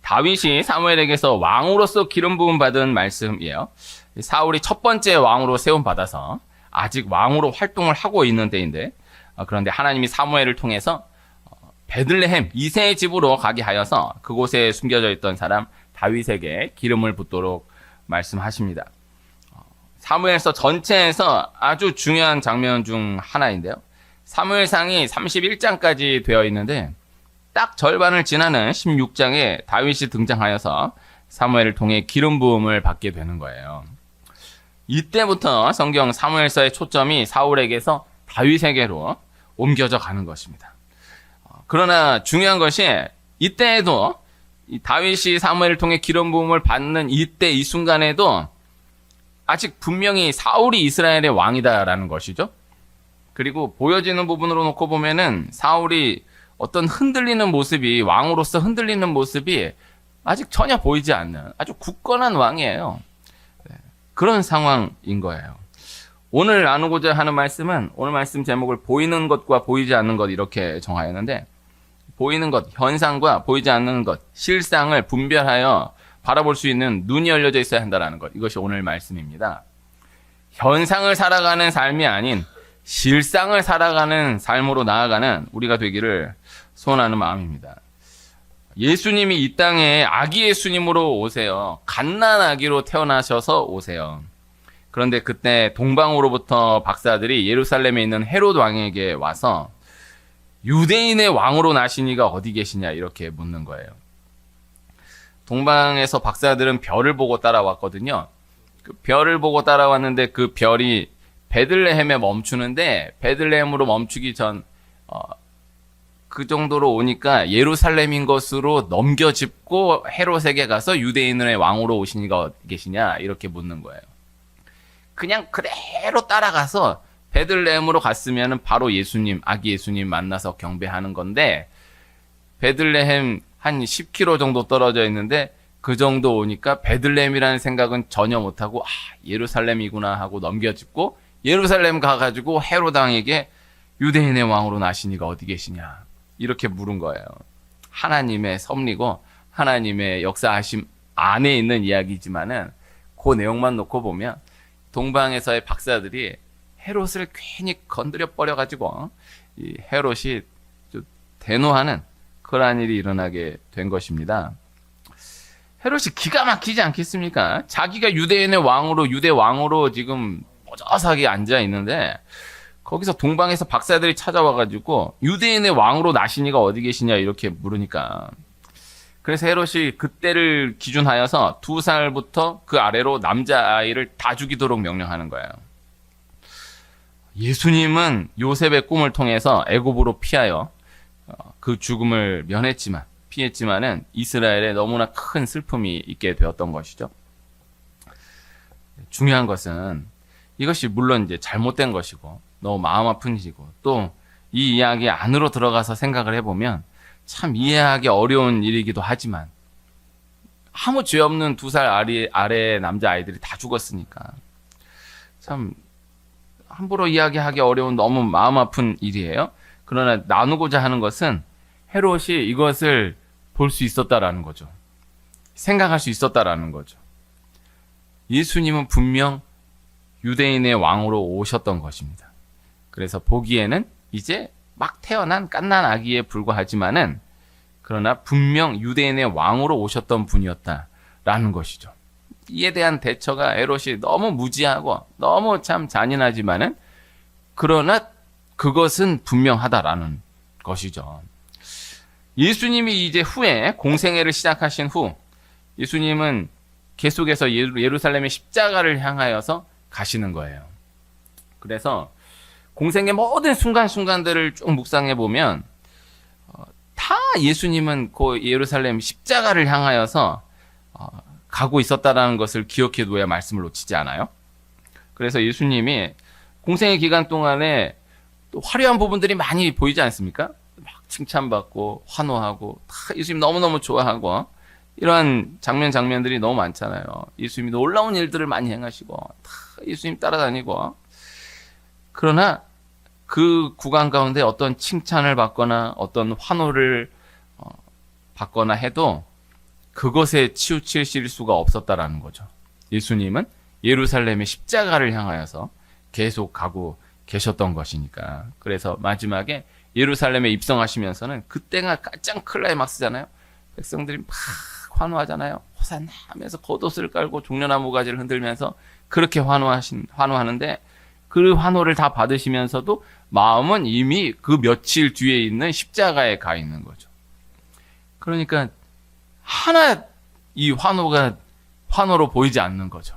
다윗이 사무엘에게서 왕으로서 기름 부음 받은 말씀이에요. 사울이 첫 번째 왕으로 세움 받아서 아직 왕으로 활동을 하고 있는 때인데, 그런데 하나님이 사무엘을 통해서 베들레헴 이새의 집으로 가게 하여서 그곳에 숨겨져 있던 사람 다윗에게 기름을 붓도록 말씀하십니다. 사무엘서 전체에서 아주 중요한 장면 중 하나인데요. 사무엘상이 31장까지 되어 있는데 딱 절반을 지나는 16장에 다윗이 등장하여서 사무엘을 통해 기름 부음을 받게 되는 거예요. 이때부터 성경 사무엘서의 초점이 사울에게서 다윗에게로 옮겨져 가는 것입니다. 그러나 중요한 것이 이때에도 다윗이 사무엘을 통해 기름 부음을 받는 이때 이 순간에도 아직 분명히 사울이 이스라엘의 왕이다라는 것이죠. 그리고 보여지는 부분으로 놓고 보면은 사울이 어떤 흔들리는 모습이, 왕으로서 흔들리는 모습이 아직 전혀 보이지 않는 아주 굳건한 왕이에요. 그런 상황인 거예요. 오늘 나누고자 하는 말씀은, 오늘 말씀 제목을 보이는 것과 보이지 않는 것 이렇게 정하였는데, 보이는 것, 현상과 보이지 않는 것, 실상을 분별하여 바라볼 수 있는 눈이 열려져 있어야 한다는 것. 이것이 오늘 말씀입니다. 현상을 살아가는 삶이 아닌 실상을 살아가는 삶으로 나아가는 우리가 되기를 소원하는 마음입니다. 예수님이 이 땅에 아기 예수님으로 오세요. 갓난 아기로 태어나셔서 오세요. 그런데 그때 동방으로부터 박사들이 예루살렘에 있는 헤롯 왕에게 와서 유대인의 왕으로 나시니가 어디 계시냐 이렇게 묻는 거예요. 동방에서 박사들은 별을 보고 따라왔거든요. 그 별을 보고 따라왔는데 그 별이 베들레헴에 멈추는데 베들레헴으로 멈추기 전 그 정도로 오니까 예루살렘인 것으로 넘겨짚고 헤롯에게 가서 유대인의 왕으로 오신 이가 어디 계시냐 이렇게 묻는 거예요. 그냥 그대로 따라가서 베들레헴으로 갔으면 바로 예수님, 아기 예수님 만나서 경배하는 건데 베들레헴 한 10km 정도 떨어져 있는데 그 정도 오니까 베들레헴이라는 생각은 전혀 못하고 예루살렘이구나 하고 넘겨짚고 예루살렘 가가지고 헤롯 왕에게 유대인의 왕으로 나신 이가 어디 계시냐 이렇게 물은 거예요. 하나님의 섭리고 하나님의 역사하심 안에 있는 이야기지만은 그 내용만 놓고 보면 동방에서의 박사들이 헤롯을 괜히 건드려 버려가지고 이 헤롯이 좀 대노하는 그러한 일이 일어나게 된 것입니다. 헤롯이 기가 막히지 않겠습니까? 자기가 유대인의 왕으로, 유대 왕으로 지금 뽀져하게 앉아 있는데 거기서 동방에서 박사들이 찾아와가지고 유대인의 왕으로 나시니가 어디 계시냐 이렇게 물으니까, 그래서 헤롯이 그때를 기준하여서 2살부터 그 아래로 남자아이를 다 죽이도록 명령하는 거예요. 예수님은 요셉의 꿈을 통해서 애굽으로 피하여 그 죽음을 피했지만은 이스라엘에 너무나 큰 슬픔이 있게 되었던 것이죠. 중요한 것은 이것이 물론 이제 잘못된 것이고 너무 마음 아픈 일이고 또 이 이야기 안으로 들어가서 생각을 해보면 참 이해하기 어려운 일이기도 하지만 아무 죄 없는 2살 아래의 남자아이들이 다 죽었으니까 참 함부로 이야기하기 어려운 너무 마음 아픈 일이에요. 그러나 나누고자 하는 것은 헤롯이 이것을 볼 수 있었다라는 거죠. 생각할 수 있었다라는 거죠. 예수님은 분명 유대인의 왕으로 오셨던 것입니다. 그래서 보기에는 이제 막 태어난 갓난 아기에 불과하지만은 그러나 분명 유대인의 왕으로 오셨던 분이었다라는 것이죠. 이에 대한 대처가 헤롯이 너무 무지하고 너무 참 잔인하지만은 그러나 그것은 분명하다라는 것이죠. 예수님이 이제 후에 공생애를 시작하신 후 예수님은 계속해서 예루살렘의 십자가를 향하여서 가시는 거예요. 그래서 공생의 모든 순간순간들을 쭉 묵상해 보면 다 예수님은 그 예루살렘 십자가를 향하여서 가고 있었다라는 것을 기억해 둬야 말씀을 놓치지 않아요. 그래서 예수님이 공생의 기간 동안에 또 화려한 부분들이 많이 보이지 않습니까? 막 칭찬받고 환호하고 다 예수님 너무너무 좋아하고 이러한 장면들이 너무 많잖아요. 예수님이 놀라운 일들을 많이 행하시고 다 예수님 따라다니고, 그러나 그 구간 가운데 어떤 칭찬을 받거나 어떤 환호를 받거나 해도 그것에 치우치실 수가 없었다라는 거죠. 예수님은 예루살렘의 십자가를 향하여서 계속 가고 계셨던 것이니까. 그래서 마지막에 예루살렘에 입성하시면서는 그때가 가장 클라이막스잖아요. 백성들이 막 환호하잖아요. 호산나 하면서 겉옷을 깔고 종려나무 가지를 흔들면서 그렇게 환호하는데 그 환호를 다 받으시면서도 마음은 이미 그 며칠 뒤에 있는 십자가에 가 있는 거죠. 그러니까 하나 이 환호가 환호로 보이지 않는 거죠.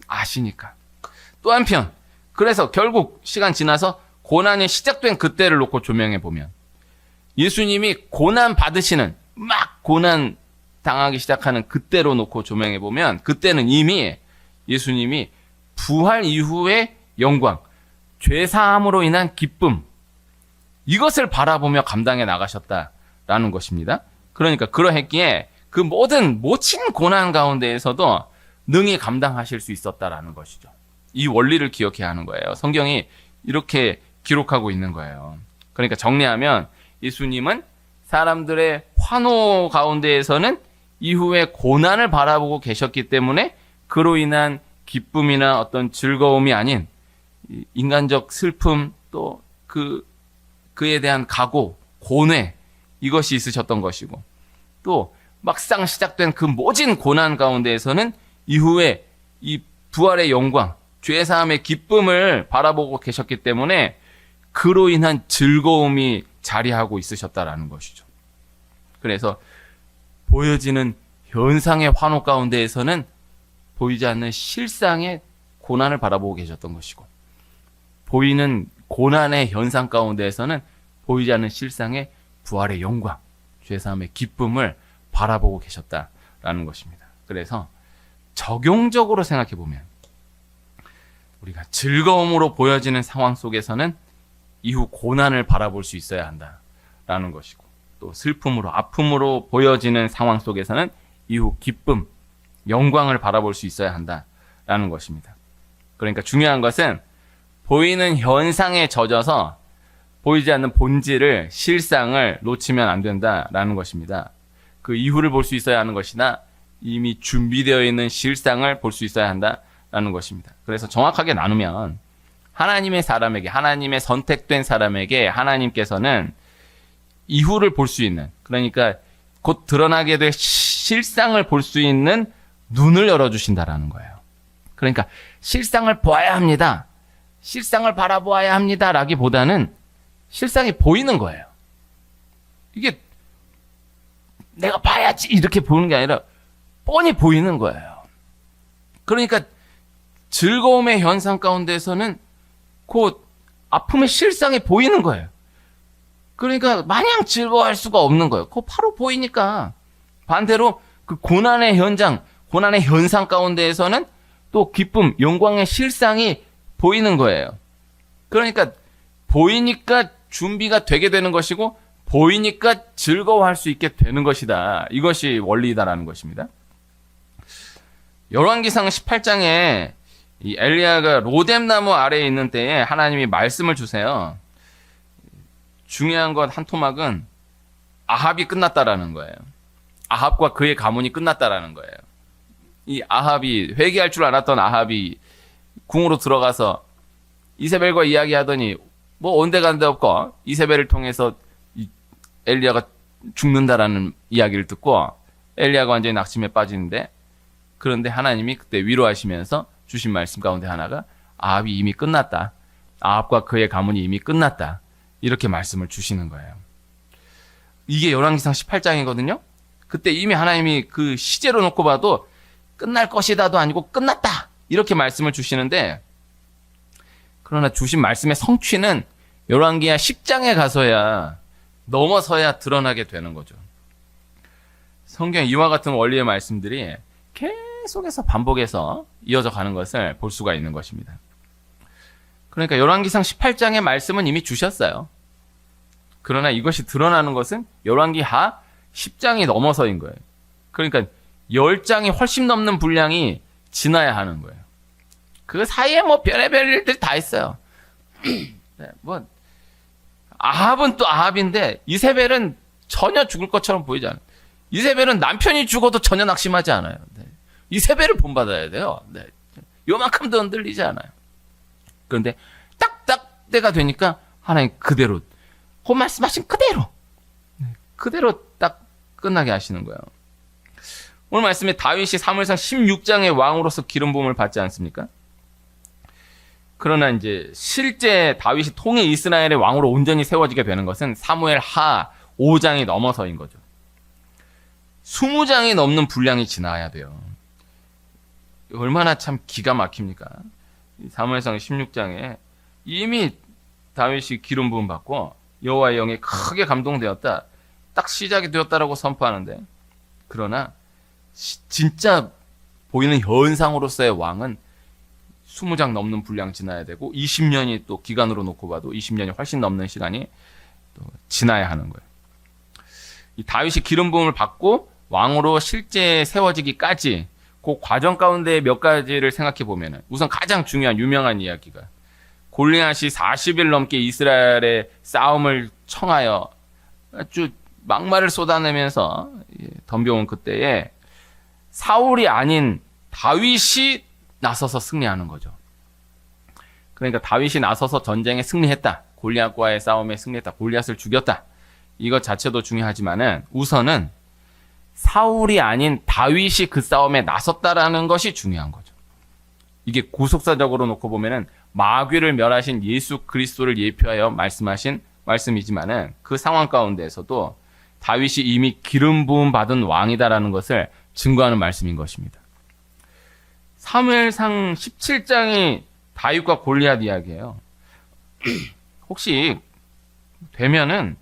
아시니까. 또 한편 그래서 결국 시간 지나서 고난이 시작된 그때를 놓고 조명해 보면 예수님이 고난 받으시는 막 고난 당하기 시작하는 그때로 놓고 조명해 보면 그때는 이미 예수님이 부활 이후의 영광, 죄사함으로 인한 기쁨 이것을 바라보며 감당해 나가셨다라는 것입니다. 그러니까 그러했기에 그 모든 모친 고난 가운데에서도 능히 감당하실 수 있었다라는 것이죠. 이 원리를 기억해야 하는 거예요. 성경이 이렇게 기록하고 있는 거예요. 그러니까 정리하면 예수님은 사람들의 환호 가운데에서는 이후에 고난을 바라보고 계셨기 때문에 그로 인한 기쁨이나 어떤 즐거움이 아닌 인간적 슬픔 또 그에 대한 각오, 고뇌 이것이 있으셨던 것이고 또 막상 시작된 그 모진 고난 가운데에서는 이후에 이 부활의 영광, 죄사함의 기쁨을 바라보고 계셨기 때문에 그로 인한 즐거움이 자리하고 있으셨다라는 것이죠. 그래서 보여지는 현상의 환호 가운데에서는 보이지 않는 실상의 고난을 바라보고 계셨던 것이고 보이는 고난의 현상 가운데에서는 보이지 않는 실상의 부활의 영광, 죄사함의 기쁨을 바라보고 계셨다라는 것입니다. 그래서 적용적으로 생각해 보면 우리가 즐거움으로 보여지는 상황 속에서는 이후 고난을 바라볼 수 있어야 한다라는 것이고 또 슬픔으로 아픔으로 보여지는 상황 속에서는 이후 기쁨, 영광을 바라볼 수 있어야 한다라는 것입니다. 그러니까 중요한 것은 보이는 현상에 젖어서 보이지 않는 본질을, 실상을 놓치면 안 된다라는 것입니다. 그 이후를 볼 수 있어야 하는 것이나 이미 준비되어 있는 실상을 볼 수 있어야 한다라는 것입니다. 그래서 정확하게 나누면 하나님의 사람에게, 하나님의 선택된 사람에게 하나님께서는 이후를 볼 수 있는, 그러니까 곧 드러나게 될 실상을 볼 수 있는 눈을 열어주신다라는 거예요. 그러니까 실상을 보아야 합니다. 실상을 바라보아야 합니다. 라기보다는 실상이 보이는 거예요. 이게 내가 봐야지 이렇게 보는 게 아니라 뻔히 보이는 거예요. 그러니까 즐거움의 현상 가운데서는 곧 아픔의 실상이 보이는 거예요. 그러니까 마냥 즐거워할 수가 없는 거예요. 그거 바로 보이니까. 반대로 그 고난의 현장, 고난의 현상 가운데에서는 또 기쁨, 영광의 실상이 보이는 거예요. 그러니까 보이니까 준비가 되게 되는 것이고 보이니까 즐거워할 수 있게 되는 것이다. 이것이 원리다라는 것입니다. 열왕기상 18장에 이 엘리야가 로뎀나무 아래에 있는 때에 하나님이 말씀을 주세요. 중요한 것 한 토막은 아합이 끝났다라는 거예요. 아합과 그의 가문이 끝났다라는 거예요. 이 아합이 회개할 줄 알았던 아합이 궁으로 들어가서 이세벨과 이야기하더니 뭐 온데간데 없고 이세벨을 통해서 엘리야가 죽는다라는 이야기를 듣고 엘리야가 완전히 낙심에 빠지는데 그런데 하나님이 그때 위로하시면서 주신 말씀 가운데 하나가 아합이 이미 끝났다. 아합과 그의 가문이 이미 끝났다. 이렇게 말씀을 주시는 거예요. 이게 열왕기상 18장이거든요. 그때 이미 하나님이 그 시제로 놓고 봐도 끝날 것이다도 아니고 끝났다. 이렇게 말씀을 주시는데 그러나 주신 말씀의 성취는 열왕기하 10장에 가서야 넘어서야 드러나게 되는 거죠. 성경 이와 같은 원리의 말씀들이 계속해서 반복해서 이어져 가는 것을 볼 수가 있는 것입니다. 그러니까 열왕기상 18장의 말씀은 이미 주셨어요. 그러나 이것이 드러나는 것은 열왕기하 10장이 넘어서인 거예요. 그러니까 10장이 훨씬 넘는 분량이 지나야 하는 거예요. 그 사이에 뭐 별의별 일들이 다 있어요. 네, 뭐 아합은 또 아합인데 이세벨은 전혀 죽을 것처럼 보이지 않아요. 이세벨은 남편이 죽어도 전혀 낙심하지 않아요. 네. 이세벨을 본받아야 돼요. 네. 요만큼도 흔들리지 않아요. 그런데 딱 때가 되니까 하나님 그대로 말씀하신 그대로 그대로 딱 끝나게 하시는 거예요. 오늘 말씀에 다윗이 사무엘상 16장의 왕으로서 기름 부음을 받지 않습니까? 그러나 이제 실제 다윗이 통일 이스라엘의 왕으로 온전히 세워지게 되는 것은 사무엘 하 5장이 넘어서인 거죠. 20장이 넘는 분량이 지나야 돼요. 얼마나 참 기가 막힙니까? 사무엘상 16장에 이미 다윗이 기름 부음 받고 여호와의 영에 크게 감동되었다. 딱 시작이 되었다라고 선포하는데, 그러나 진짜 보이는 현상으로서의 왕은 20장 넘는 분량 지나야 되고 20년이 또 기간으로 놓고 봐도 20년이 훨씬 넘는 시간이 또 지나야 하는 거예요. 이 다윗이 기름 부음을 받고 왕으로 실제 세워지기까지 그 과정 가운데 몇 가지를 생각해 보면은, 우선 가장 중요한 유명한 이야기가 골리앗이 40일 넘게 이스라엘의 싸움을 청하여 아주 막말을 쏟아내면서 덤벼온 그때에 사울이 아닌 다윗이 나서서 승리하는 거죠. 그러니까 다윗이 나서서 전쟁에 승리했다. 골리앗과의 싸움에 승리했다. 골리앗을 죽였다. 이것 자체도 중요하지만은 우선은 사울이 아닌 다윗이 그 싸움에 나섰다라는 것이 중요한 거죠. 이게 구속사적으로 놓고 보면은 마귀를 멸하신 예수 그리스도를 예표하여 말씀하신 말씀이지만은 그 상황 가운데에서도 다윗이 이미 기름 부음 받은 왕이다라는 것을 증거하는 말씀인 것입니다. 사무엘상 17장이 다윗과 골리앗 이야기예요. 혹시 되면은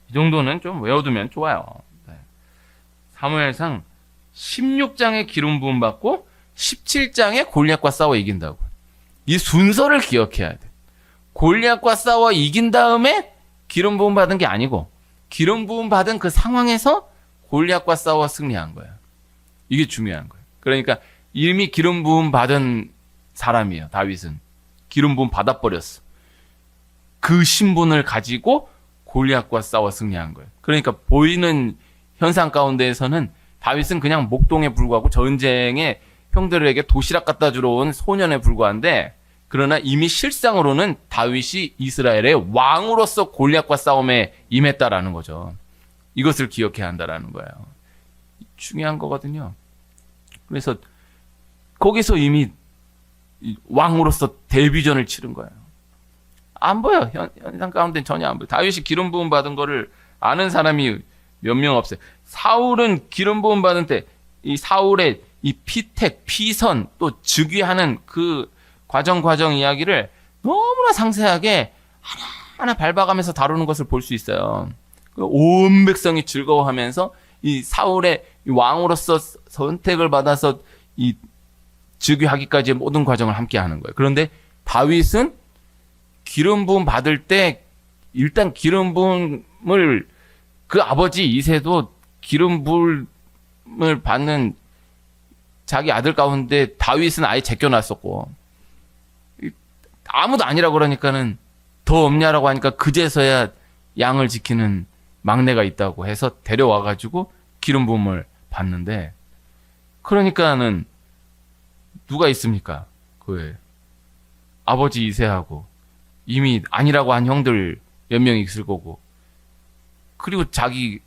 이 정도는 좀 외워두면 좋아요. 사무엘상 16장에 기름 부음 받고 17장에 골리앗과 싸워 이긴다고. 이 순서를 기억해야 돼. 골리앗과 싸워 이긴 다음에 기름 부음 받은 게 아니고 기름 부음 받은 그 상황에서 골리앗과 싸워 승리한 거야. 이게 중요한 거예요. 그러니까 이미 기름 부음 받은 사람이에요. 다윗은 기름 부음 받아버렸어. 그 신분을 가지고 골리앗과 싸워 승리한 거예요. 그러니까 보이는 현상 가운데에서는 다윗은 그냥 목동에 불과하고 전쟁에 형들에게 도시락 갖다 주러 온 소년에 불과한데, 그러나 이미 실상으로는 다윗이 이스라엘의 왕으로서 골리앗과 싸움에 임했다라는 거죠. 이것을 기억해야 한다라는 거예요. 중요한 거거든요. 그래서 거기서 이미 왕으로서 데뷔전을 치른 거예요. 안 보여. 현상 가운데 전혀 안 보여. 다윗이 기름 부음 받은 거를 아는 사람이 몇 명 없어요. 사울은 기름 부음 받은 때 이 사울의 이 피택, 피선, 또 즉위하는 그 과정 이야기를 너무나 상세하게 하나하나 밟아가면서 다루는 것을 볼 수 있어요. 온 백성이 즐거워하면서 이 사울의 왕으로서 선택을 받아서 이 즉위하기까지의 모든 과정을 함께 하는 거예요. 그런데 다윗은 기름 부음 받을 때 일단 기름 부음을, 그 아버지 이새도 기름 부음을 받는 자기 아들 가운데 다윗은 아예 제껴놨었고, 아무도 아니라 그러니까는 더 없냐라고 하니까 그제서야 양을 지키는 막내가 있다고 해서 데려와가지고 기름 부음을 받는데, 그러니까는 누가 있습니까? 그 아버지 이새하고 이미 아니라고 한 형들 몇 명 있을 거고, 그리고 자기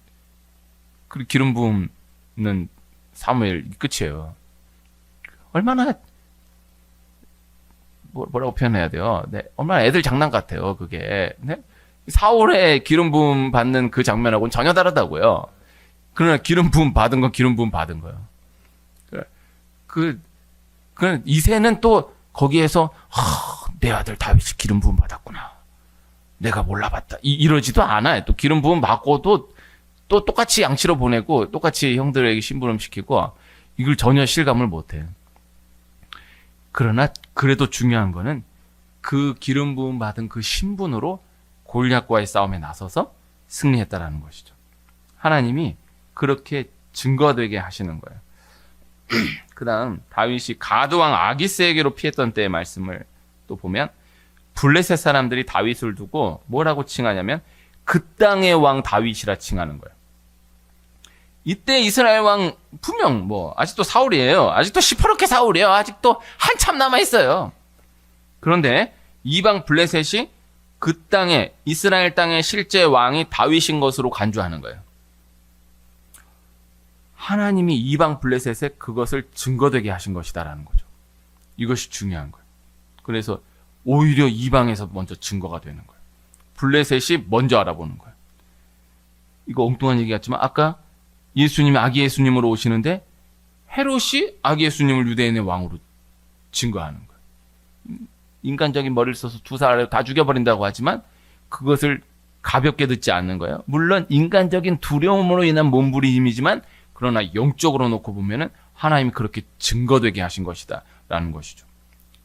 기름 부음은 사무엘 끝이에요. 얼마나 뭐라고 표현해야 돼요? 네, 얼마나 애들 장난 같아요, 그게. 네? 사울의 기름 부음 받는 그 장면하고는 전혀 다르다고요. 그러나 기름 부음 받은 건 기름 부음 받은 거예요. 그 이새는 또 거기에서 내 아들 다윗이 기름 부음 받았구나, 내가 몰라봤다, 이러지도 않아요. 또 기름 부음 받고도 또 똑같이 양치로 보내고 똑같이 형들에게 심부름 시키고, 이걸 전혀 실감을 못해요. 그러나 그래도 중요한 거는 그 기름 부음 받은 그 신분으로 골리앗과의 싸움에 나서서 승리했다라는 것이죠. 하나님이 그렇게 증거되게 하시는 거예요. 그 다음 다윗이 가드왕 아기스에게로 피했던 때의 말씀을 또 보면, 블레셋 사람들이 다윗을 두고 뭐라고 칭하냐면 그 땅의 왕 다윗이라 칭하는 거예요. 이때 이스라엘 왕 분명 아직도 사울이에요. 아직도 시퍼렇게 사울이에요. 아직도 한참 남아 있어요. 그런데 이방 블레셋이 그 땅에 이스라엘 땅의 실제 왕이 다윗인 것으로 간주하는 거예요. 하나님이 이방 블레셋에 그것을 증거되게 하신 것이다라는 거죠. 이것이 중요한 거예요. 그래서 오히려 이방에서 먼저 증거가 되는 거예요. 블레셋이 먼저 알아보는 거예요. 이거 엉뚱한 얘기 같지만 아까 예수님이 아기 예수님으로 오시는데 헤롯이 아기 예수님을 유대인의 왕으로 증거하는 거예요. 인간적인 머리를 써서 두 사람을 다 죽여버린다고 하지만 그것을 가볍게 듣지 않는 거예요. 물론 인간적인 두려움으로 인한 몸부림이지만 그러나 영적으로 놓고 보면은 하나님이 그렇게 증거되게 하신 것이다 라는 것이죠.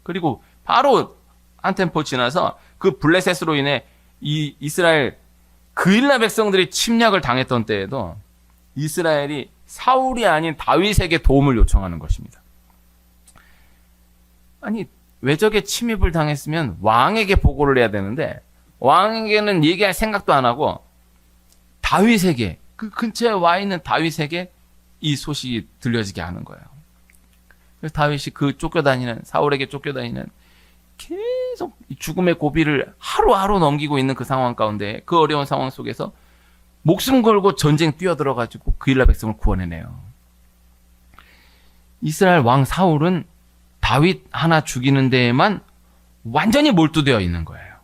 그리고 바로 한 템포 지나서 그 블레셋으로 인해 이 이스라엘 그일라 백성들이 침략을 당했던 때에도 이스라엘이 사울이 아닌 다윗에게 도움을 요청하는 것입니다. 아니 외적의 침입을 당했으면 왕에게 보고를 해야 되는데 왕에게는 얘기할 생각도 안 하고 다윗에게 그 근처에 와 있는 다윗에게 이 소식이 들려지게 하는 거예요. 그래서 다윗이 그 쫓겨다니는 사울에게 쫓겨다니는 계속 죽음의 고비를 하루하루 넘기고 있는 그 상황 가운데 그 어려운 상황 속에서 목숨 걸고 전쟁 뛰어들어가지고 그일라 백성을 구원해내요. 이스라엘 왕 사울은 다윗 하나 죽이는 데에만 완전히 몰두되어 있는 거예요.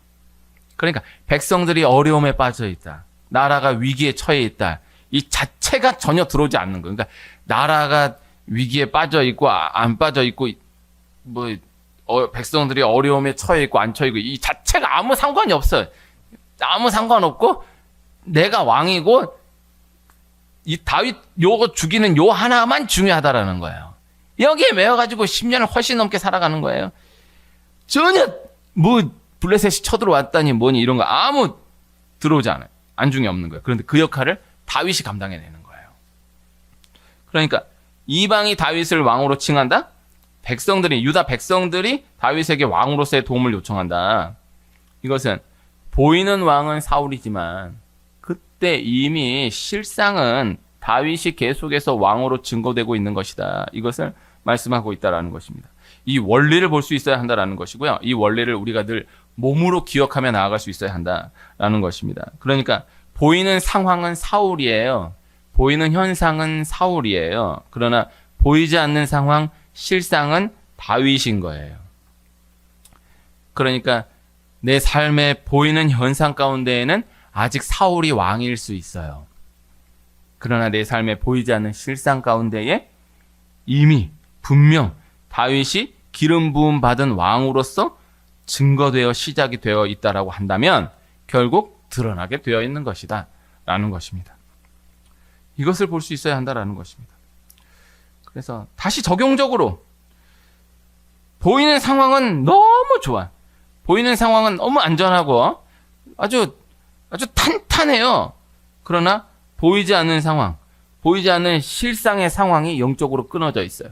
그러니까 백성들이 어려움에 빠져 있다. 나라가 위기에 처해 있다. 이 자체가 전혀 들어오지 않는 거예요. 그러니까 나라가 위기에 빠져 있고 안 빠져 있고 백성들이 어려움에 처해 있고 안 처해 있고 이 자체가 아무 상관이 없어요. 아무 상관없고 내가 왕이고 이 다윗 요거 죽이는 요 하나만 중요하다라는 거예요. 여기에 매여가지고 10년을 훨씬 넘게 살아가는 거예요. 전혀 블레셋이 쳐들어왔다니 뭐니 이런 거 아무 들어오지 않아요. 안중에 없는 거예요. 그런데 그 역할을 다윗이 감당해내는 거예요. 그러니까 이방이 다윗을 왕으로 칭한다? 유다 백성들이 다윗에게 왕으로서의 도움을 요청한다. 이것은 보이는 왕은 사울이지만 그때 이미 실상은 다윗이 계속해서 왕으로 증거되고 있는 것이다. 이것을 말씀하고 있다라는 것입니다. 이 원리를 볼 수 있어야 한다라는 것이고요. 이 원리를 우리가 늘 몸으로 기억하며 나아갈 수 있어야 한다라는 것입니다. 그러니까 보이는 상황은 사울이에요. 보이는 현상은 사울이에요. 그러나 보이지 않는 상황, 실상은 다윗인 거예요. 그러니까 내 삶에 보이는 현상 가운데에는 아직 사울이 왕일 수 있어요. 그러나 내 삶에 보이지 않는 실상 가운데에 이미 분명 다윗이 기름 부음 받은 왕으로서 증거되어 시작이 되어 있다라고 한다면 결국 드러나게 되어 있는 것이다 라는 것입니다. 이것을 볼 수 있어야 한다라는 것입니다. 그래서 다시 적용적으로 보이는 상황은 너무 좋아. 보이는 상황은 너무 안전하고 아주 탄탄해요. 그러나 보이지 않는 상황, 보이지 않는 실상의 상황이 영적으로 끊어져 있어요.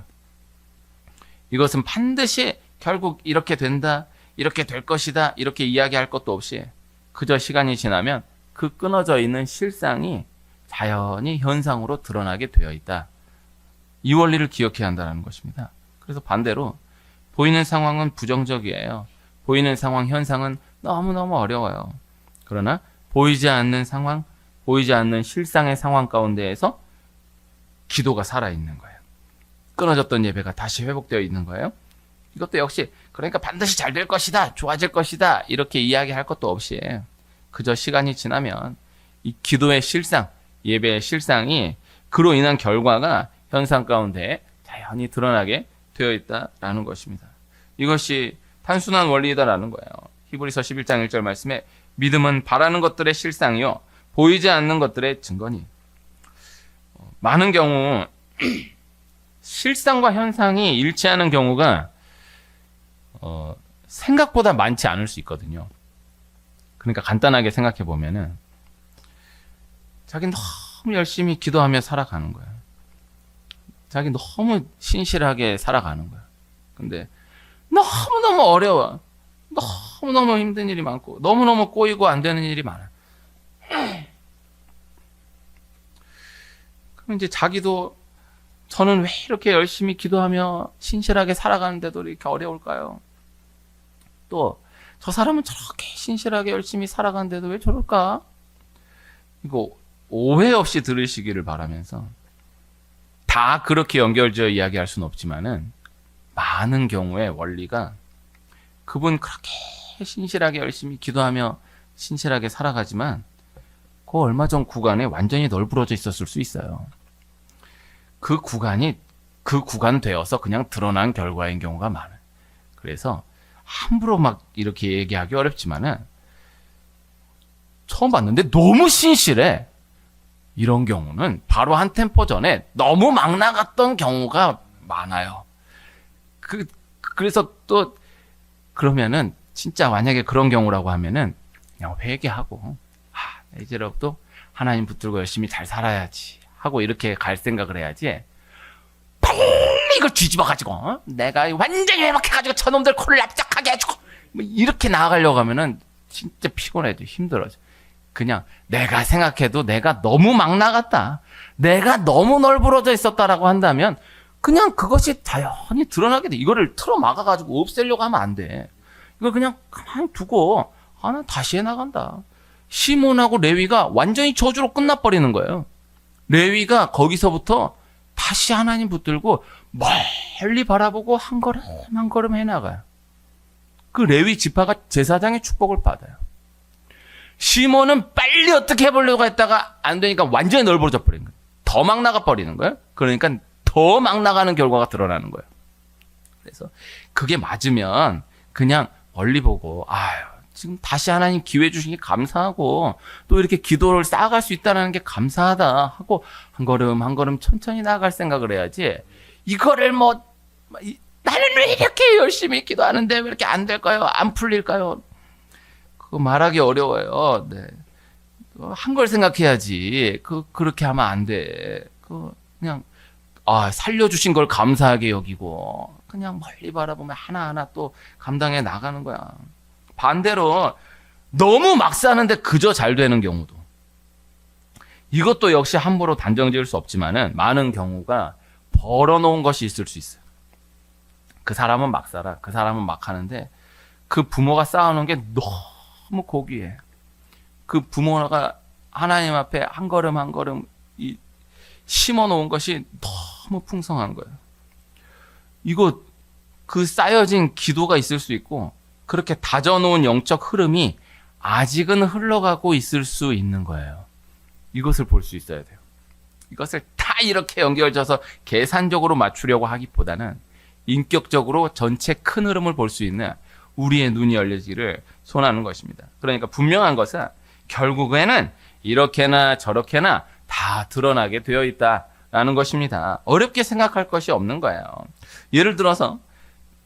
이것은 반드시 결국 이렇게 된다, 이렇게 될 것이다, 이렇게 이야기할 것도 없이 그저 시간이 지나면 그 끊어져 있는 실상이 자연히 현상으로 드러나게 되어 있다. 이 원리를 기억해야 한다는 것입니다. 그래서 반대로 보이는 상황은 부정적이에요. 보이는 상황, 현상은 너무너무 어려워요. 그러나 보이지 않는 상황, 보이지 않는 실상의 상황 가운데에서 기도가 살아있는 거예요. 끊어졌던 예배가 다시 회복되어 있는 거예요. 이것도 역시 그러니까 반드시 잘 될 것이다, 좋아질 것이다 이렇게 이야기할 것도 없이 그저 시간이 지나면 이 기도의 실상, 예배의 실상이 그로 인한 결과가 현상 가운데 자연히 드러나게 되어 있다라는 것입니다. 이것이 단순한 원리다라는 거예요. 히브리서 11장 1절 말씀에 믿음은 바라는 것들의 실상이요 보이지 않는 것들의 증거니. 많은 경우 실상과 현상이 일치하는 경우가 생각보다 많지 않을 수 있거든요. 그러니까 간단하게 생각해 보면은 자기 너무 열심히 기도하며 살아가는 거예요. 자기 너무 신실하게 살아가는 거예요. 근데 너무너무 어려워. 너무너무 힘든 일이 많고 너무너무 꼬이고 안 되는 일이 많아. 그럼 이제 자기도 저는 왜 이렇게 열심히 기도하며 신실하게 살아가는데도 이렇게 어려울까요? 또 저 사람은 저렇게 신실하게 열심히 살아가는데도 왜 저럴까? 이거 오해 없이 들으시기를 바라면서, 다 그렇게 연결지어 이야기할 수는 없지만은 많은 경우에 원리가, 그분 그렇게 신실하게 열심히 기도하며 신실하게 살아가지만 그 얼마 전 구간에 완전히 널브러져 있었을 수 있어요. 그 구간이 그 구간 되어서 그냥 드러난 결과인 경우가 많아요. 그래서 함부로 막 이렇게 얘기하기 어렵지만은 처음 봤는데 너무 신실해. 이런 경우는 바로 한 템포 전에 너무 막 나갔던 경우가 많아요. 그래서 또 그러면은 진짜 만약에 그런 경우라고 하면은 그냥 회개하고, 이제부터 하나님 붙들고 열심히 잘 살아야지 하고 이렇게 갈 생각을 해야지, 빨리 이걸 뒤집어가지고 내가 완전히 회복해가지고 저놈들 코를 납작하게 해주고 뭐 이렇게 나아가려고 하면은 진짜 피곤해져, 힘들어져. 그냥 내가 생각해도 내가 너무 막 나갔다, 내가 너무 널브러져 있었다라고 한다면 그냥 그것이 자연히 드러나게 돼. 이거를 틀어 막아가지고 없애려고 하면 안 돼. 이걸 그냥 가만히 두고, 난 다시 해나간다. 시몬하고 레위가 완전히 저주로 끝나버리는 거예요. 레위가 거기서부터 다시 하나님 붙들고 멀리 바라보고 한 걸음 한 걸음 해나가요. 그 레위 지파가 제사장의 축복을 받아요. 시몬은 빨리 어떻게 해보려고 했다가 안 되니까 완전히 널브러져 버린 거예요. 더 막 나가버리는 거예요. 그러니까 더 막 나가는 결과가 드러나는 거예요. 그래서 그게 맞으면 그냥 멀리 보고, 지금 다시 하나님 기회 주시니 감사하고 또 이렇게 기도를 쌓아갈 수 있다는 게 감사하다 하고 한 걸음 한 걸음 천천히 나아갈 생각을 해야지, 이거를 나는 왜 이렇게 열심히 기도하는데 왜 이렇게 안 될까요? 안 풀릴까요? 그거 말하기 어려워요. 네. 한 걸 생각해야지. 그렇게 하면 안 돼. 그냥 살려주신 걸 감사하게 여기고 그냥 멀리 바라보면 하나하나 또 감당해 나가는 거야. 반대로 너무 막 사는데 그저 잘 되는 경우도, 이것도 역시 함부로 단정 지을 수 없지만은 많은 경우가 벌어놓은 것이 있을 수 있어요. 그 사람은 막 살아, 그 사람은 막 하는데 그 부모가 쌓아놓은 게 너무 고귀해. 그 부모가 하나님 앞에 한 걸음 한 걸음 심어놓은 것이 너무 풍성한 거예요. 이거 그 쌓여진 기도가 있을 수 있고, 그렇게 다져놓은 영적 흐름이 아직은 흘러가고 있을 수 있는 거예요. 이것을 볼 수 있어야 돼요. 이것을 다 이렇게 연결져서 계산적으로 맞추려고 하기보다는 인격적으로 전체 큰 흐름을 볼 수 있는 우리의 눈이 열려지기를 소원하는 것입니다. 그러니까 분명한 것은 결국에는 이렇게나 저렇게나 다 드러나게 되어 있다라는 것입니다. 어렵게 생각할 것이 없는 거예요. 예를 들어서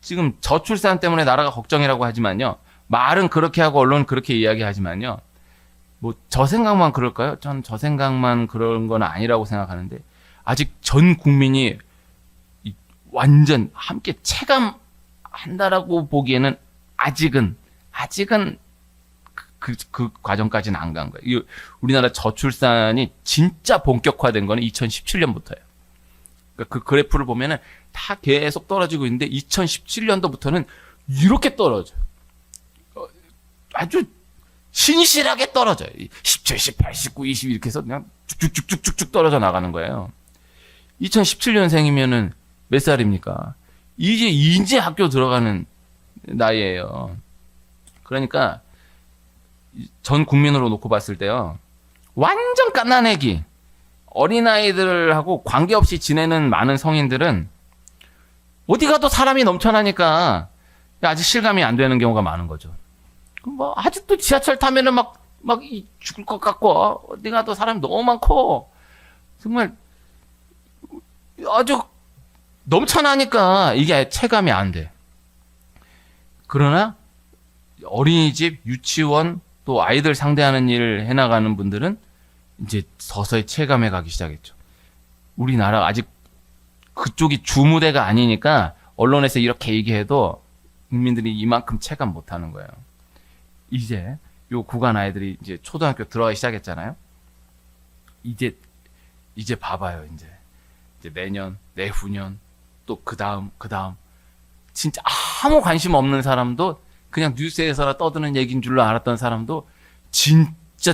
지금 저출산 때문에 나라가 걱정이라고 하지만요, 말은 그렇게 하고 언론은 그렇게 이야기하지만요, 저 생각만 그럴까요? 전 저 생각만 그런 건 아니라고 생각하는데, 아직 전 국민이 완전 함께 체감한다라고 보기에는 아직은 그 과정까지는 안 간 거예요. 우리나라 저출산이 진짜 본격화된 거는 2017년부터예요. 그러니까 그 그래프를 보면은 다 계속 떨어지고 있는데 2017년도부터는 이렇게 떨어져요. 아주 신실하게 떨어져요. 17, 18, 19, 20 이렇게 해서 그냥 쭉쭉쭉쭉쭉 떨어져 나가는 거예요. 2017년생이면은 몇 살입니까? 이제 학교 들어가는 나이예요. 그러니까 전 국민으로 놓고 봤을 때요, 완전 갓난애기 어린아이들하고 관계없이 지내는 많은 성인들은 어디 가도 사람이 넘쳐나니까 아직 실감이 안 되는 경우가 많은 거죠. 아직도 지하철 타면은 막 죽을 것 같고, 어디 가도 사람이 너무 많고, 정말 아주 넘쳐나니까 이게 체감이 안 돼. 그러나 어린이집, 유치원, 또 아이들 상대하는 일을 해나가는 분들은 이제 서서히 체감해 가기 시작했죠. 우리나라 아직 그쪽이 주무대가 아니니까 언론에서 이렇게 얘기해도 국민들이 이만큼 체감 못 하는 거예요. 이제 요 구간 아이들이 이제 초등학교 들어가기 시작했잖아요. 이제 이제 봐봐요. 이제 내년, 내후년, 또 그 다음. 진짜 아무 관심 없는 사람도 그냥 뉴스에서나 떠드는 얘기인 줄로 알았던 사람도 진짜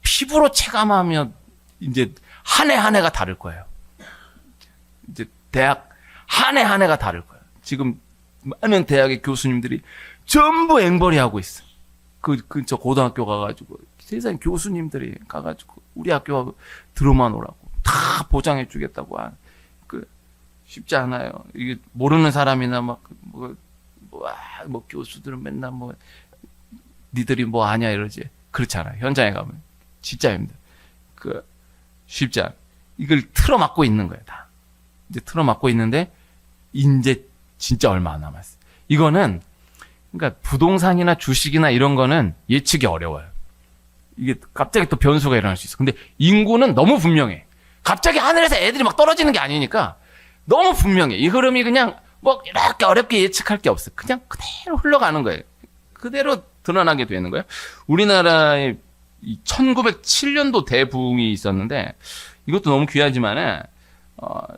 피부로 체감하며 이제 한 해 한 해가 다를 거예요. 이제 대학 한 해 한 해가 다를 거예요. 지금 많은 대학의 교수님들이 전부 앵벌이 하고 있어. 저 고등학교 가가지고 세상 교수님들이 가가지고 우리 학교 들어만 오라고 다 보장해 주겠다고 쉽지 않아요. 이게 모르는 사람이나 뭐 교수들은 맨날 니들이 뭐 아냐 이러지. 그렇지 않아요. 현장에 가면 진짜 힘들어. 쉽지 않아. 이걸 틀어막고 있는 거예요, 다. 이제 틀어막고 있는데 이제 진짜 얼마 안 남았어. 이거는 그러니까 부동산이나 주식이나 이런 거는 예측이 어려워요. 이게 갑자기 또 변수가 일어날 수 있어. 근데 인구는 너무 분명해. 갑자기 하늘에서 애들이 막 떨어지는 게 아니니까 너무 분명해. 이 흐름이 그냥 이렇게 어렵게 예측할 게 없어. 그냥 그대로 흘러가는 거예요. 그대로 드러나게 되는 거예요. 우리나라에 1907년도 대부흥이 있었는데 이것도 너무 귀하지만은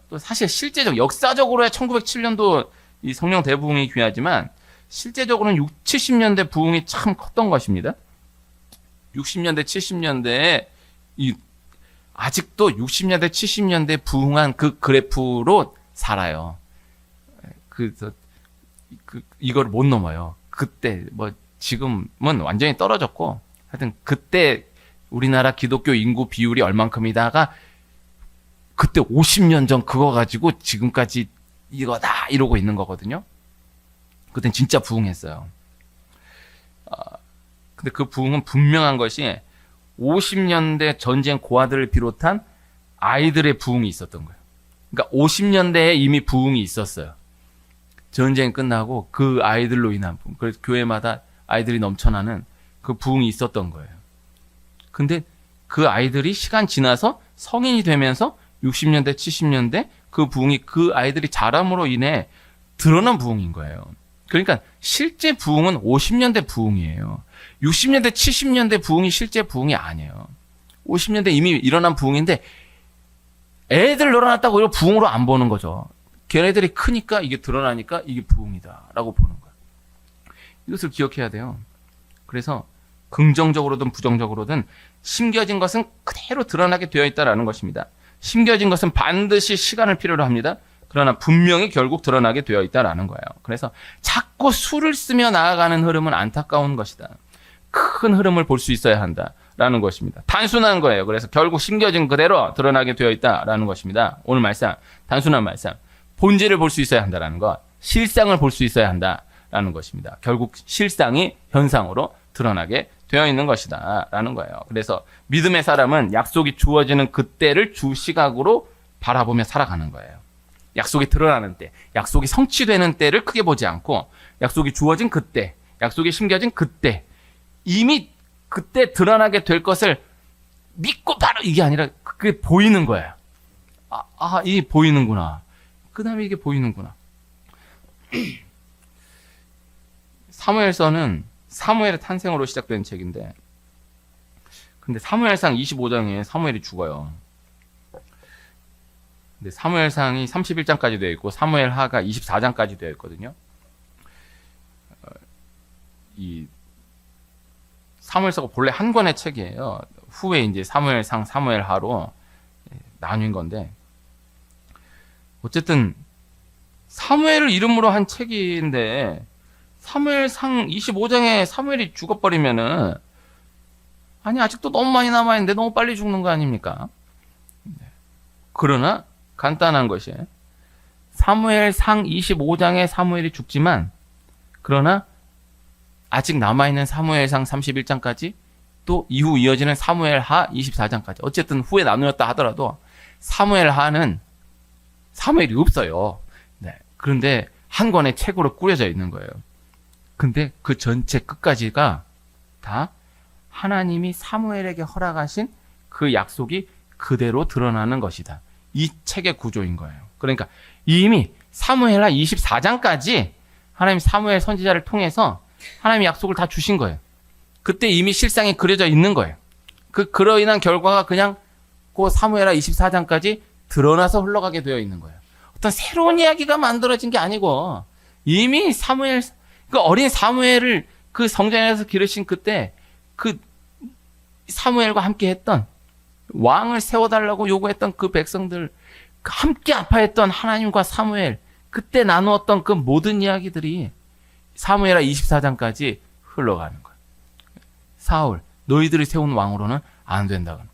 또 사실 실제적 역사적으로야 1907년도 이 성령 대부흥이 귀하지만 실제적으로는 60, 70년대 부흥이 참 컸던 것입니다. 60년대, 70년대에 아직도 60년대, 70년대 부흥한 그 그래프로 살아요. 이걸 못 넘어요. 그때 지금은 완전히 떨어졌고 하여튼 그때 우리나라 기독교 인구 비율이 얼만큼이다가 그때 50년 전 그거 가지고 지금까지 이거다 이러고 있는 거거든요. 그땐 진짜 부흥했어요. 근데 그 부흥은 분명한 것이 50년대 전쟁 고아들을 비롯한 아이들의 부흥이 있었던 거예요. 그러니까 50년대에 이미 부흥이 있었어요. 전쟁이 끝나고 그 아이들로 인한 부흥. 그래서 교회마다 아이들이 넘쳐나는 그 부흥이 있었던 거예요. 근데 그 아이들이 시간 지나서 성인이 되면서 60년대, 70년대 그 부흥이 그 아이들이 자람으로 인해 드러난 부흥인 거예요. 그러니까 실제 부흥은 50년대 부흥이에요. 60년대, 70년대 부흥이 실제 부흥이 아니에요. 50년대 이미 일어난 부흥인데 애들 늘어났다고 이거 부흥으로 안 보는 거죠. 걔네들이 크니까 이게 드러나니까 이게 부흥이다라고 보는 거예요. 이것을 기억해야 돼요. 그래서 긍정적으로든 부정적으로든 심겨진 것은 그대로 드러나게 되어 있다라는 것입니다. 심겨진 것은 반드시 시간을 필요로 합니다. 그러나 분명히 결국 드러나게 되어 있다라는 거예요. 그래서 자꾸 수를 쓰며 나아가는 흐름은 안타까운 것이다. 큰 흐름을 볼 수 있어야 한다라는 것입니다. 단순한 거예요. 그래서 결국 심겨진 그대로 드러나게 되어 있다라는 것입니다. 오늘 말씀, 단순한 말씀. 본질을 볼 수 있어야 한다라는 것, 실상을 볼 수 있어야 한다라는 것입니다. 결국 실상이 현상으로 드러나게 되어 있는 것이다 라는 거예요. 그래서 믿음의 사람은 약속이 주어지는 그때를 주 시각으로 바라보며 살아가는 거예요. 약속이 드러나는 때, 약속이 성취되는 때를 크게 보지 않고 약속이 주어진 그때, 약속이 심겨진 그때, 이미 그때 드러나게 될 것을 믿고 바로 이게 아니라 그게 보이는 거예요. 이게 보이는구나. 그 다음에 이게 보이는구나. 사무엘서는 사무엘의 탄생으로 시작된 책인데, 근데 사무엘상 25장에 사무엘이 죽어요. 근데 사무엘상이 31장까지 되어 있고 사무엘하가 24장까지 되어 있거든요. 이 사무엘서가 본래 한 권의 책이에요. 후에 이제 사무엘상, 사무엘하로 나뉜 건데, 어쨌든 사무엘을 이름으로 한 책인데 사무엘상 25장에 사무엘이 죽어버리면은 아직도 너무 많이 남아있는데 너무 빨리 죽는 거 아닙니까? 그러나 간단한 것이 사무엘상 25장에 사무엘이 죽지만 그러나 아직 남아있는 사무엘상 31장까지 또 이후 이어지는 사무엘하 24장까지 어쨌든 후에 나누었다 하더라도 사무엘하는 사무엘이 없어요. 그런데 한 권의 책으로 꾸려져 있는 거예요. 근데 그 전체 끝까지가 다 하나님이 사무엘에게 허락하신 그 약속이 그대로 드러나는 것이다. 이 책의 구조인 거예요. 그러니까 이미 사무엘하 24장까지 하나님 사무엘 선지자를 통해서 하나님이 약속을 다 주신 거예요. 그때 이미 실상이 그려져 있는 거예요. 그로 인한 결과가 그냥 그 사무엘하 24장까지 드러나서 흘러가게 되어 있는 거예요. 어떤 새로운 이야기가 만들어진 게 아니고 이미 사무엘, 그 어린 사무엘을 그 성전에서 기르신 그때 그 사무엘과 함께 했던 왕을 세워달라고 요구했던 그 백성들, 함께 아파했던 하나님과 사무엘, 그때 나누었던 그 모든 이야기들이 사무엘하 24장까지 흘러가는 거예요. 사울, 너희들이 세운 왕으로는 안 된다는 거예요.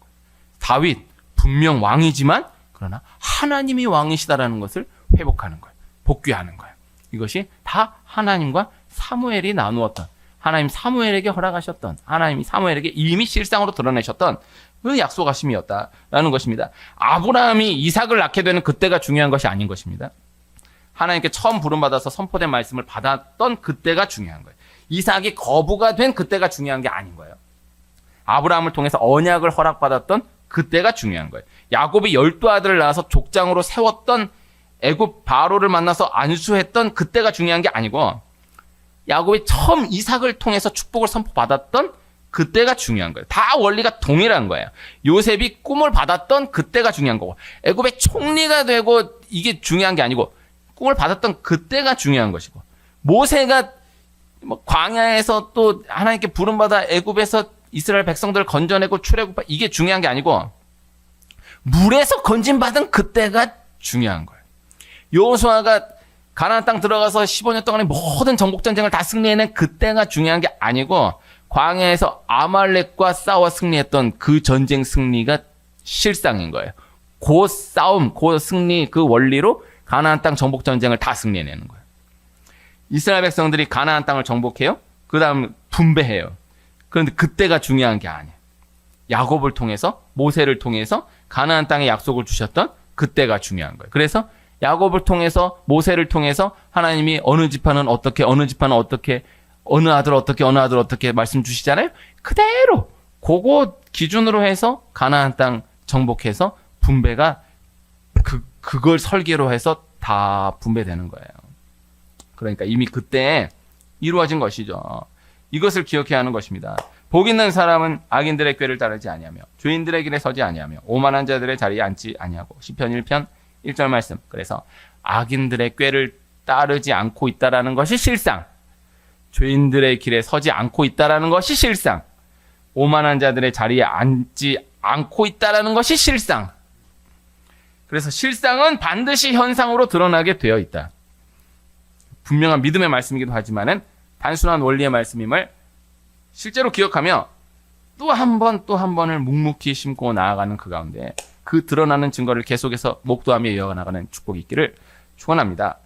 다윗, 분명 왕이지만 그러나 하나님이 왕이시다라는 것을 회복하는 거예요. 복귀하는 거예요. 이것이 다 하나님과 사무엘이 나누었던, 하나님 사무엘에게 허락하셨던, 하나님이 사무엘에게 이미 실상으로 드러내셨던 그 약속하심이었다라는 것입니다. 아브라함이 이삭을 낳게 되는 그때가 중요한 것이 아닌 것입니다. 하나님께 처음 부름받아서 선포된 말씀을 받았던 그때가 중요한 거예요. 이삭이 거부가 된 그때가 중요한 게 아닌 거예요. 아브라함을 통해서 언약을 허락받았던 그때가 중요한 거예요. 야곱이 12아들을 낳아서 족장으로 세웠던, 애굽 바로를 만나서 안수했던 그때가 중요한 게 아니고, 야곱이 처음 이삭을 통해서 축복을 선포받았던 그때가 중요한 거예요. 다 원리가 동일한 거예요. 요셉이 꿈을 받았던 그때가 중요한 거고, 애굽의 총리가 되고 이게 중요한 게 아니고 꿈을 받았던 그때가 중요한 것이고, 모세가 광야에서 또 하나님께 부름받아 애굽에서 이스라엘 백성들을 건져내고 출애굽, 이게 중요한 게 아니고 물에서 건진받은 그때가 중요한 거예요. 여호수아가 가나안 땅 들어가서 15년 동안의 모든 정복 전쟁을 다 승리해낸 그때가 중요한 게 아니고, 광야에서 아말렉과 싸워 승리했던 그 전쟁 승리가 실상인 거예요. 그 싸움, 그 승리, 그 원리로 가나안 땅 정복 전쟁을 다 승리해내는 거예요. 이스라엘 백성들이 가나안 땅을 정복해요. 그 다음 분배해요. 그런데 그때가 중요한 게 아니에요. 야곱을 통해서, 모세를 통해서 가나안 땅에 약속을 주셨던 그때가 중요한 거예요. 그래서 야곱을 통해서, 모세를 통해서 하나님이 어느 지파는 어떻게, 어느 지파는 어떻게, 어느 아들 어떻게, 어느 아들 어떻게 말씀 주시잖아요. 그대로 그거 기준으로 해서 가나안 땅 정복해서 분배가 그걸 설계로 해서 다 분배되는 거예요. 그러니까 이미 그때 이루어진 것이죠. 이것을 기억해야 하는 것입니다. 복 있는 사람은 악인들의 꾀를 따르지 아니하며 죄인들의 길에 서지 아니하며 오만한 자들의 자리에 앉지 아니하고. 시편 1편 1절 말씀. 그래서 악인들의 꾀를 따르지 않고 있다라는 것이 실상, 죄인들의 길에 서지 않고 있다라는 것이 실상, 오만한 자들의 자리에 앉지 않고 있다라는 것이 실상. 그래서 실상은 반드시 현상으로 드러나게 되어 있다. 분명한 믿음의 말씀이기도 하지만은 단순한 원리의 말씀임을 실제로 기억하며 또 한 번을 묵묵히 심고 나아가는 그 가운데 그 드러나는 증거를 계속해서 목도하며 이어나가는 축복이 있기를 축원합니다.